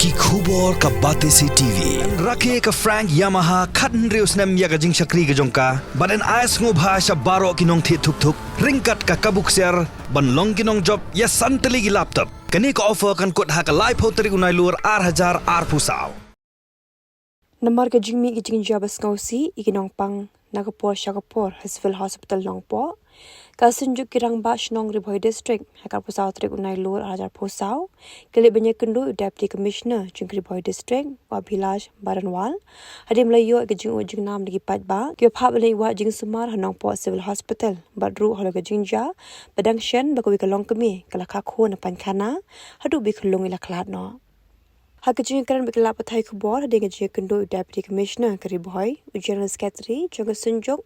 ki khubor ka bate si TV rakhe ka Frank Yamaha khatn reus nem ya ga jing shakri ga jongka baden ais ngo bha sha baro kinong thi thuk thuk ringkat ka kabuk ser ban long kinong job ya santali gi laptop kani ka offer kan kot ha ka live hoteri unai lur 8000 ar pusau Namar ka jingmi ki jing jabas ngausi ikinong pang Nagapur Shagapur Civil Hospital Nongpo kasunjuk kirang ba shnong Ribhoi District hakar pusau trik unai lur 8000 pusau kele banyak kendu Deputy Commissioner jing Ribhoi District wa Bhilash Baranwal hadim layo ke jing ujing nam lagi patba ke phap lei wa jing sumar hanongpo Civil Hospital badru holo ke jing ja badang shen bakowi kalong kemi kala kha khon pan khana hadu bi khulung ila khlat no Hakajing karan bikla pathai khubor dengan je kendo Deputy Commissioner Karibhoi General Secretary Jaga Sunjok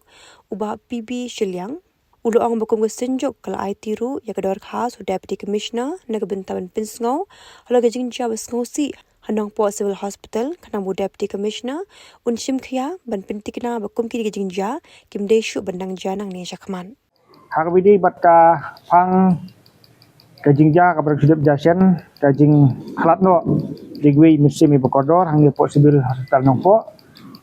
uba PB Shiliang Uluang bakum Sunjok kala ai tiru ya kador khas Deputy Commissioner nagabintaban pinsngau halo gajing jabas ngosi hanong po Civil Hospital kanang Deputy Commissioner unshim khia ban pintikna bakum ki gajing ja kimdeshu bandang janang ne jakman Hakabidi batka phang kajing ja kabar sudip jasen kajing halatno digwi misimi bokodor hangi po Civil Hospital Nongpo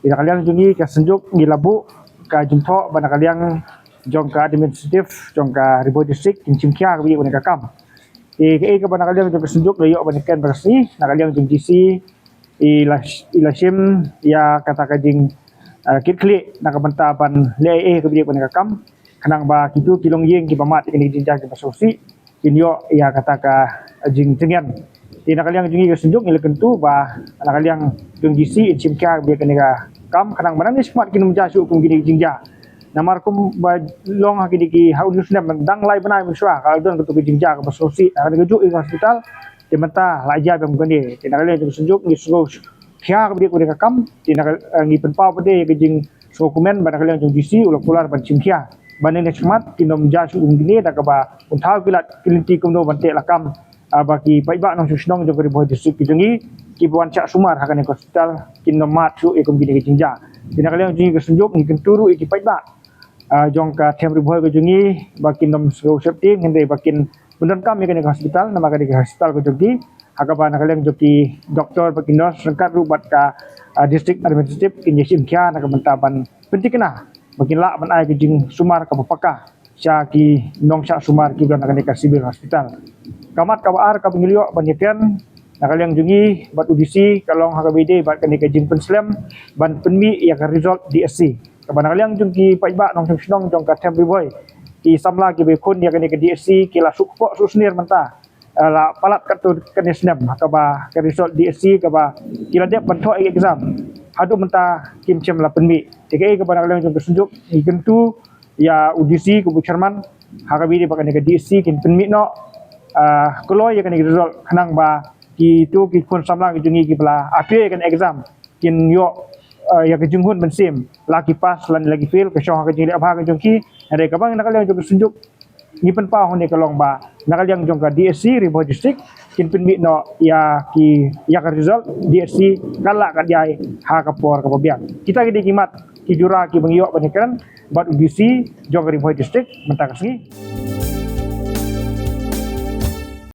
ila kalian jungi ka senjuk ngi labu ka jumpo bana kalian jong ka administrative jong ka Ribhoi District kimchimkia ka bi bana kam ke bana kalian jong ka senjuk layo bana ken bersih na kalian jong GC ila sim ya kata kajing kitli na kabanta ban le ka bi bana kam kanang ba kitu kilong yeng ki pamat ini jinjang ki pasosi inyo ya kata ka jing tengen tina kaliang jungi ke sunjuk ni lekentu ba anak kaliang jung gisi cimkia biar kenega kam kanang manang ni smart kinum jasu kum gini jingja namar kum ba long hakidi ki haudus nem dang lai banai miswa kalau don ketu jingja ke basosi akan gejuk di hospital dimenta laja bam gani tina kaliang jung sunjuk ni sugo khia ke biar kenega kam tina ngi penpau pede ke jing dokumen ba kaliang jung gisi ulak pular ban cimkia banen smart kinum jasu kum gini da ka ba untau kilat kilinti kum do bante lakam bagi paiba nong susnong jo Ribhoi District kijungi ki buan cak sumar hakan hospital kinnom mat su ekom gini kijingja tina kalian jungi ke sunjuk ni kenturu iki paiba jong ka them Ribhoi kijungi bakin nom so safety ngende bakin benon kam ke hospital nama ke hospital kijungi hakaba kalian joki doktor bakin nos sengkat rubat ka district administrative kinjesim kya nak mentaban pentikna bakin la ban ai kijing sumar ka papaka syaki nong syak sumar ki dan ke Civil Hospital kamat kawar ka pengilio banyekan nakaliang jungi bat udisi kalong hakabide bat kani kajing penslam ban penmi ya ka result DSC kaban nakaliang jungki paiba nong snong jong ka tem Ribhoi ki samla ki be kun ya kani ka DSC ki la sukpo susnir menta la palat ka tu kani snap kaba ka result DSC kaba kila dia bantu exam hadu menta kimcem la penmi tikai kaban nakaliang jong kesunjuk ikentu ya udisi ku chairman hakabide bakani ka DSC kin penmi no kalau ya kan result kanang ba itu ki kun samlang jungi ki bala appear kan exam kin yo ya ke junghun bensim lagi pas lan lagi fail ke syah ke jili abha ke jongki ada kabang nakal yang jong sunjuk ni pen pa hone kalong ba nakal yang jong ka DSC Ribhoi District kin pen mi no ya ki ya ka result DSC kala ka diai ha ka por ka biak kita ki dikimat ki jura ki bangyo banikan bat UDC jong Ribhoi District mentak sengi